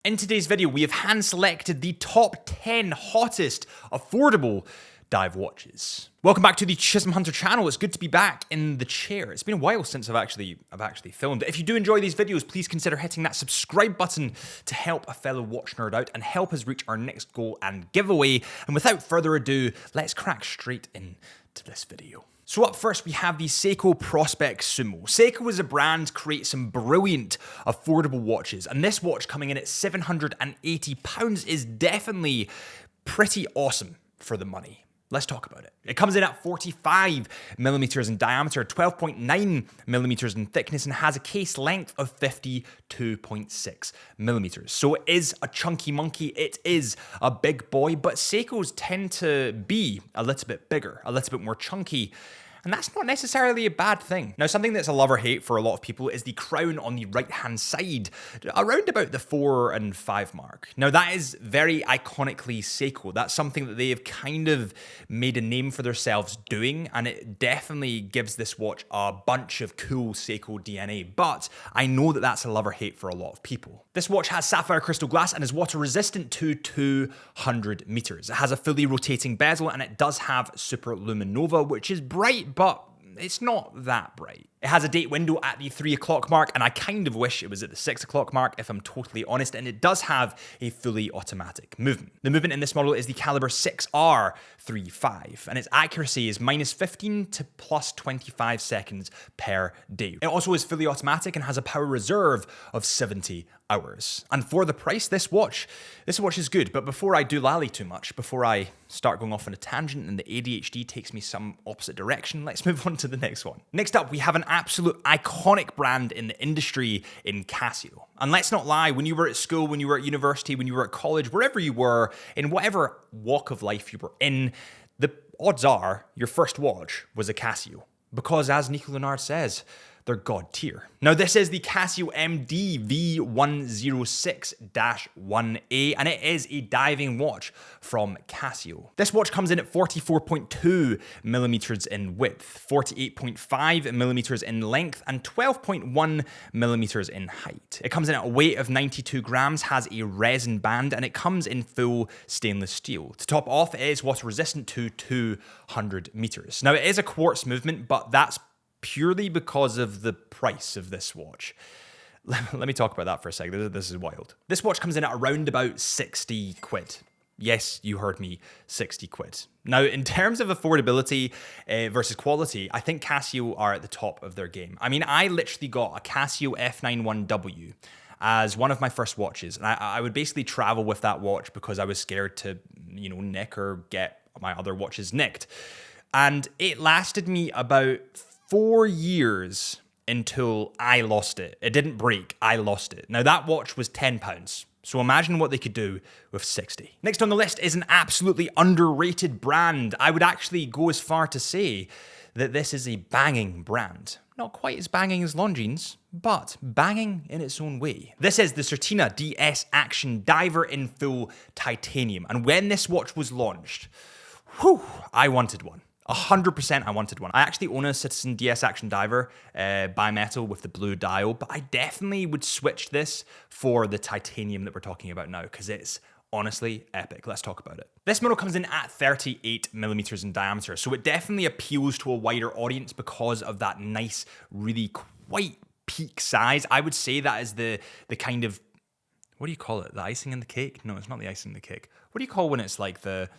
In today's video, we have hand selected the top 10 hottest, affordable dive watches. Welcome back to the Chisholm Hunter channel. It's good to be back in the chair. It's been a while since I've actually filmed. If you do enjoy these videos, please consider hitting that subscribe button to help a fellow watch nerd out and help us reach our next goal and giveaway. And without further ado, let's crack straight into this video. So up first, we have the Seiko Prospect Sumo. Seiko is a brand, creates some brilliant, affordable watches, and this watch coming in at £780 is definitely pretty awesome for the money. Let's talk about it. It comes in at 45 millimeters in diameter, 12.9 millimeters in thickness, and has a case length of 52.6 millimeters. So it is a chunky monkey. It is a big boy, but Seikos tend to be a little bit bigger, a little bit more chunky. And that's not necessarily a bad thing. Now, something that's a love or hate for a lot of people is the crown on the right-hand side, around about the 4 and 5 mark. Now, that is very iconically Seiko. That's something that they have kind of made a name for themselves doing, and it definitely gives this watch a bunch of cool Seiko DNA, but I know that that's a love or hate for a lot of people. This watch has sapphire crystal glass and is water resistant to 200 meters. It has a fully rotating bezel, and it does have super luminova, which is bright, but it's not that bright. It has a date window at the 3 o'clock mark, and I kind of wish it was at the 6 o'clock mark, if I'm totally honest, and it does have a fully automatic movement. The movement in this model is the caliber 6R35, and its accuracy is -15 to +25 seconds per day. It also is fully automatic and has a power reserve of 70 hours. And for the price, this watch is good. But before I do lally too much, before I start going off on a tangent and the ADHD takes me some opposite direction, let's move on to the next one. Next up, we have an absolute iconic brand in the industry in Casio. And let's not lie, when you were at school, when you were at university, when you were at college, wherever you were, in whatever walk of life you were in, the odds are your first watch was a Casio. Because as Nico Leonard says, they're god tier. Now, this is the Casio MD V106-1A, and it is a diving watch from Casio. This watch comes in at 44.2 millimeters in width, 48.5 millimeters in length, and 12.1 millimeters in height. It comes in at a weight of 92 grams, has a resin band, and it comes in full stainless steel. To top off, it is water resistant to 200 meters. Now, it is a quartz movement, but that's purely because of the price of this watch. Let me talk about that for a second. This is wild. This watch comes in at around about 60 quid. Yes, you heard me, 60 quid. Now, in terms of affordability versus quality, I think Casio are at the top of their game. I mean, I literally got a Casio F91W as one of my first watches. And I would basically travel with that watch because I was scared to, nick or get my other watches nicked. And it lasted me about 4 years until I lost it. It didn't break, I lost it. Now, that watch was £10. So imagine what they could do with 60. Next on the list is an absolutely underrated brand. I would actually go as far to say that this is a banging brand. Not quite as banging as Longines, but banging in its own way. This is the Certina DS Action Diver in full titanium. And when this watch was launched, I wanted one. 100% I wanted one. I actually own a Citizen DS Action Diver, bimetal with the blue dial, but I definitely would switch this for the titanium that we're talking about now, because it's honestly epic. Let's talk about it. This model comes in at 38 millimeters in diameter, so it definitely appeals to a wider audience because of that nice, really quite peak size. I would say that is the kind of, what do you call it? The icing in the cake? No, it's not the icing in the cake. What do you call when it's like the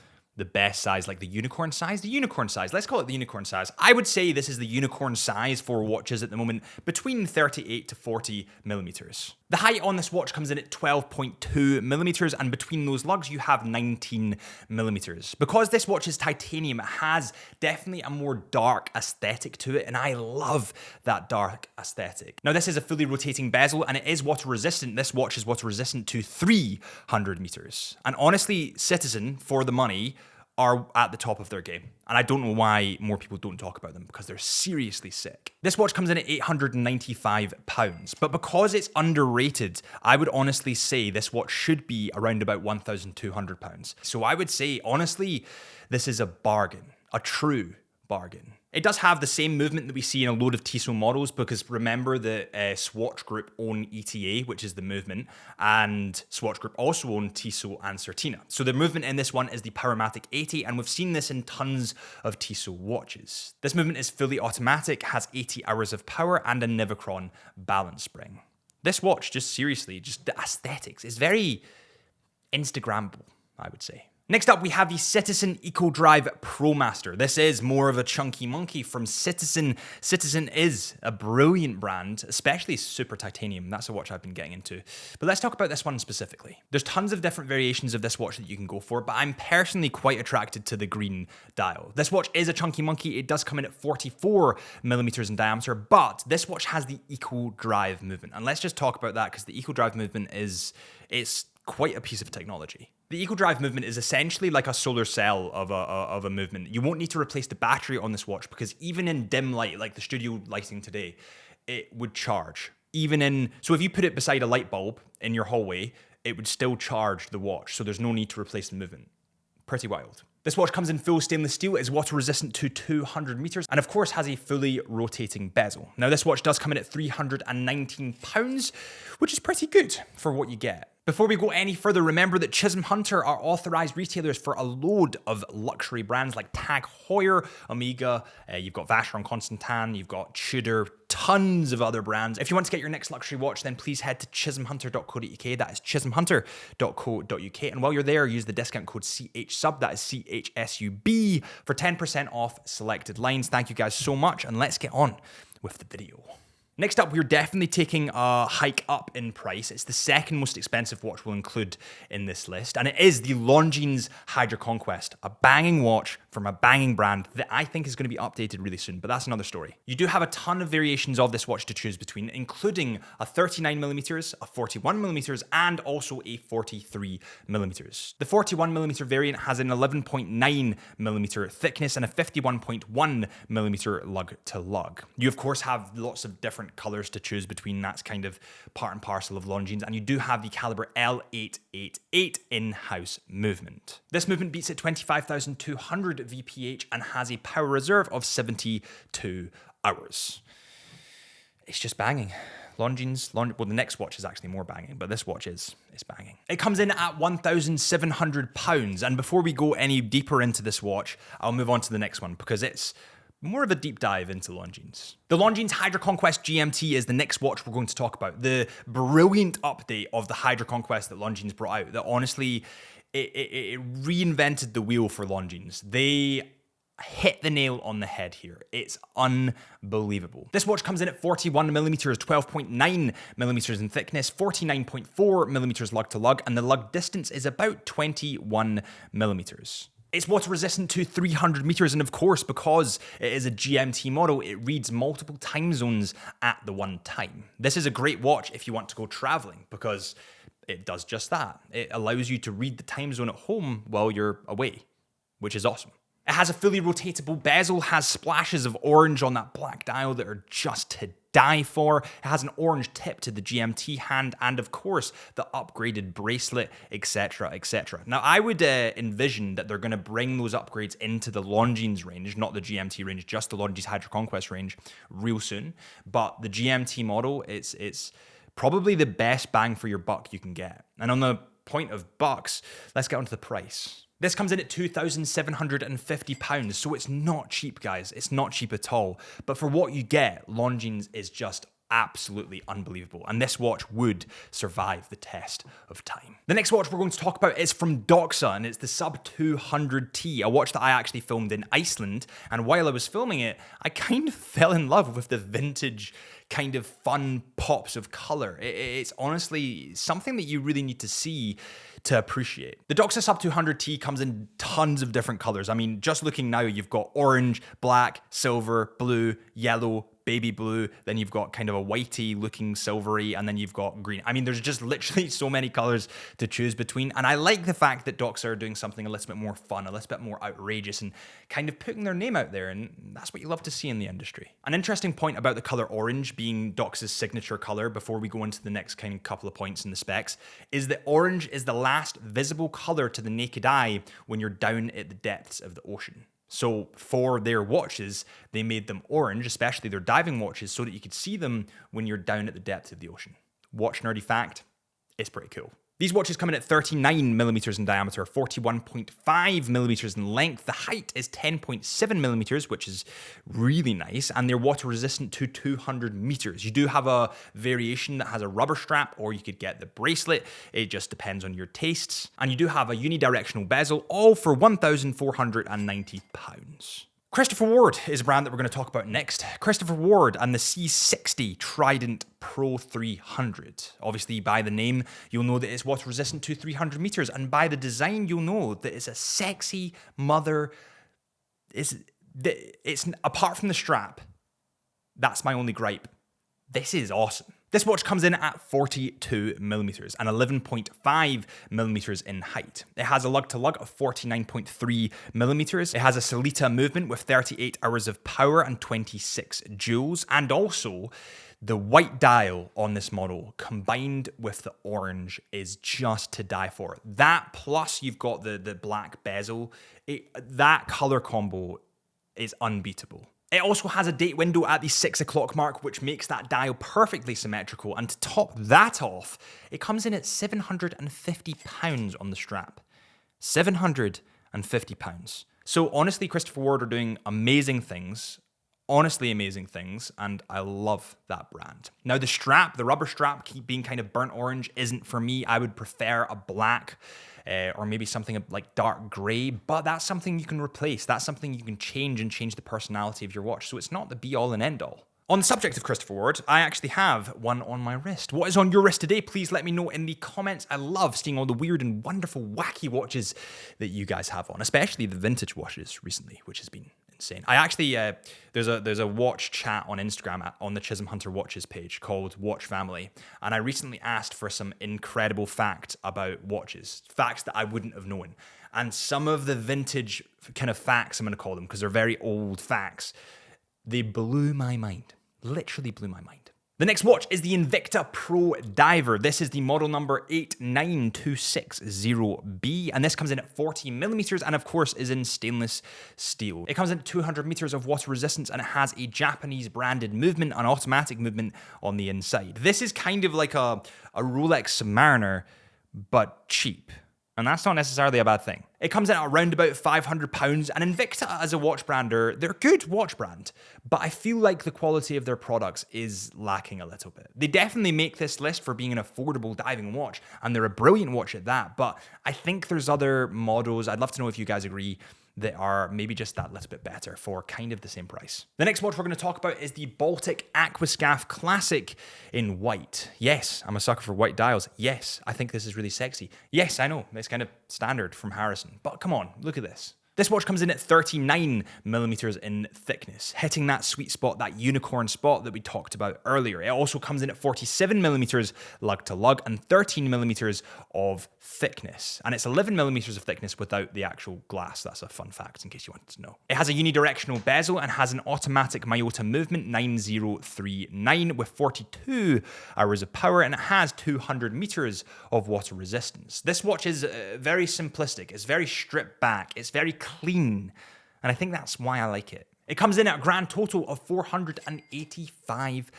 best size, like the unicorn size? The unicorn size. Let's call it the unicorn size. I would say this is the unicorn size for watches at the moment, between 38 to 40 millimeters. The height on this watch comes in at 12.2 millimeters, and between those lugs, you have 19 millimeters. Because this watch is titanium, it has definitely a more dark aesthetic to it, and I love that dark aesthetic. Now, this is a fully rotating bezel, and it is water resistant. This watch is water resistant to 300 meters. And honestly, Citizen, for the money, are at the top of their game. And I don't know why more people don't talk about them, because they're seriously sick. This watch comes in at £895, but because it's underrated, I would honestly say this watch should be around about £1,200. So I would say, honestly, this is a bargain, a true bargain. It does have the same movement that we see in a load of Tissot models, because remember that Swatch Group own ETA, which is the movement, and Swatch Group also own Tissot and Certina. So the movement in this one is the Powermatic 80, and we've seen this in tons of Tissot watches. This movement is fully automatic, has 80 hours of power, and a Nivacron balance spring. This watch, just seriously, just the aesthetics is very Instagrammable, I would say. Next up, we have the Citizen EcoDrive ProMaster. This is more of a chunky monkey from Citizen. Citizen is a brilliant brand, especially super titanium. That's a watch I've been getting into. But let's talk about this one specifically. There's tons of different variations of this watch that you can go for, but I'm personally quite attracted to the green dial. This watch is a chunky monkey. It does come in at 44 millimeters in diameter, but this watch has the EcoDrive movement. And let's just talk about that, because the EcoDrive movement it's quite a piece of technology. The EcoDrive movement is essentially like a solar cell of a movement. You won't need to replace the battery on this watch, because even in dim light, like the studio lighting today, it would charge. So if you put it beside a light bulb in your hallway, it would still charge the watch. So there's no need to replace the movement. Pretty wild. This watch comes in full stainless steel, is water resistant to 200 meters, and of course has a fully rotating bezel. Now this watch does come in at £319, which is pretty good for what you get. Before we go any further, remember that Chisholm Hunter are authorized retailers for a load of luxury brands like Tag Heuer, Omega, you've got Vacheron Constantin, you've got Tudor, tons of other brands. If you want to get your next luxury watch, then please head to chisholmhunter.co.uk. That is chisholmhunter.co.uk. And while you're there, use the discount code CHSUB, that is CHSUB, for 10% off selected lines. Thank you guys so much, and let's get on with the video. Next up, we're definitely taking a hike up in price. It's the second most expensive watch we'll include in this list, and it is the Longines Hydra Conquest, a banging watch from a banging brand that I think is going to be updated really soon, but that's another story. You do have a ton of variations of this watch to choose between, including a 39mm, a 41mm, and also a 43mm. The 41mm variant has an 11.9mm thickness and a 51.1mm lug to lug. You of course have lots of different colors to choose between. That's kind of part and parcel of Longines, and you do have the caliber L888 in-house movement. This movement beats at 25,200 VPH and has a power reserve of 72 hours. It's just banging. Longines, well, the next watch is actually more banging, but this watch is banging. It comes in at £1,700, and before we go any deeper into this watch, I'll move on to the next one, because it's more of a deep dive into Longines. The Longines Hydra Conquest GMT is the next watch we're going to talk about. The brilliant update of the Hydra Conquest that Longines brought out, that honestly, it reinvented the wheel for Longines. They hit the nail on the head here. It's unbelievable. This watch comes in at 41mm, 12.9mm in thickness, 49.4mm lug to lug, and the lug distance is about 21mm. It's water resistant to 300 meters, and of course, because it is a GMT model, it reads multiple time zones at the one time. This is a great watch if you want to go traveling, because it does just that. It allows you to read the time zone at home while you're away, which is awesome. It has a fully rotatable bezel, has splashes of orange on that black dial that are just to die for. It has an orange tip to the GMT hand, and of course the upgraded bracelet, etc, etc. Now I would envision that they're going to bring those upgrades into the Longines range, not the GMT range, just the Longines Hydra Conquest range real soon. But the GMT model, it's probably the best bang for your buck you can get. And on the point of bucks, let's get onto the price. This comes in at £2,750, so it's not cheap, guys. It's not cheap at all. But for what you get, Longines is just absolutely unbelievable, and this watch would survive the test of time. The next watch we're going to talk about is from Doxa, and it's the Sub 200T, a watch that I actually filmed in Iceland, and while I was filming it, I kind of fell in love with the vintage kind of fun pops of color. It's honestly something that you really need to see to appreciate. The Doxa Sub 200T comes in tons of different colors. I mean, just looking now, you've got orange, black, silver, blue, yellow, baby blue, then you've got kind of a whitey looking silvery, and then you've got green. I mean, there's just literally so many colors to choose between, and I like the fact that Doxa are doing something a little bit more fun, a little bit more outrageous, and kind of putting their name out there, and that's what you love to see in the industry. An interesting point about the color orange being Doxa's signature color, before we go into the next kind of couple of points in the specs, is that orange is the last visible color to the naked eye when you're down at the depths of the ocean. So for their watches, they made them orange, especially their diving watches, so that you could see them when you're down at the depths of the ocean. Watch nerdy fact, it's pretty cool. These watches come in at 39 millimeters in diameter, 41.5 millimeters in length. The height is 10.7 millimeters, which is really nice, and they're water resistant to 200 meters. You do have a variation that has a rubber strap, or you could get the bracelet. It just depends on your tastes. And you do have a unidirectional bezel, all for £1,490. Christopher Ward is a brand that we're going to talk about next. Christopher Ward and the C60 Trident Pro 300. Obviously, by the name, you'll know that it's water resistant to 300 meters. And by the design, you'll know that it's a sexy mother. It's apart from the strap, that's my only gripe. This is awesome. This watch comes in at 42 millimeters and 11.5 millimeters in height. It has a lug-to-lug of 49.3 millimeters. It has a Certina movement with 38 hours of power and 26 joules. And also, the white dial on this model combined with the orange is just to die for. That plus you've got the black bezel. That color combo is unbeatable. It also has a date window at the 6 o'clock mark, which makes that dial perfectly symmetrical. And to top that off, it comes in at £750 on the strap. £750. So honestly, Christopher Ward are doing amazing things. Honestly amazing things, and I love that brand. Now the strap, the rubber strap, being kind of burnt orange isn't for me. I would prefer a black or maybe something like dark gray, but that's something you can replace. That's something you can change and change the personality of your watch. So it's not the be all and end all. On the subject of Christopher Ward, I actually have one on my wrist. What is on your wrist today? Please let me know in the comments. I love seeing all the weird and wonderful, wacky watches that you guys have on, especially the vintage watches recently, which has been insane. I actually, there's a watch chat on Instagram on the Chisholm Hunter watches page called Watch Family, and I recently asked for some incredible facts about watches, facts that I wouldn't have known. And some of the vintage kind of facts, I'm going to call them because they're very old facts, they blew my mind. Literally blew my mind. The next watch is the Invicta Pro Diver. This is the model number 89260B, and this comes in at 40 millimeters and of course is in stainless steel. It comes in at 200 meters of water resistance and it has a Japanese branded movement, an automatic movement on the inside. This is kind of like a Rolex Submariner, but cheap. And that's not necessarily a bad thing. It comes in at around about £500, and Invicta as a watch brander, they're a good watch brand, but I feel like the quality of their products is lacking a little bit. They definitely make this list for being an affordable diving watch, and they're a brilliant watch at that, but I think there's other models, I'd love to know if you guys agree, that are maybe just that little bit better for kind of the same price. The next watch we're going to talk about is the Baltic Aquascaphe Classic in white. Yes, I'm a sucker for white dials. Yes, I think this is really sexy. Yes, I know, it's kind of standard from Harrison, but come on, look at this. This watch comes in at 39 millimeters in thickness, hitting that sweet spot, that unicorn spot that we talked about earlier. It also comes in at 47 millimeters lug to lug and 13 millimeters of thickness. And it's 11 millimeters of thickness without the actual glass. That's a fun fact in case you wanted to know. It has a unidirectional bezel and has an automatic Miyota movement 9039 with 42 hours of power, and it has 200 meters of water resistance. This watch is very simplistic. It's very stripped back. It's very clean, and I think that's why I like it. It comes in at a grand total of £485.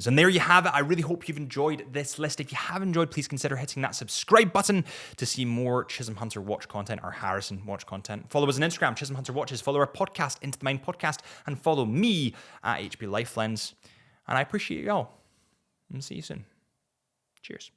And there you have it. I really hope you've enjoyed this list. If you have enjoyed, please consider hitting that subscribe button to see more Chisholm Hunter watch content or Harrison watch content. Follow us on Instagram, Chisholm Hunter Watches. Follow our podcast, Into the Mind Podcast, and follow me at HB Lifelens. And I appreciate you all. And see you soon. Cheers.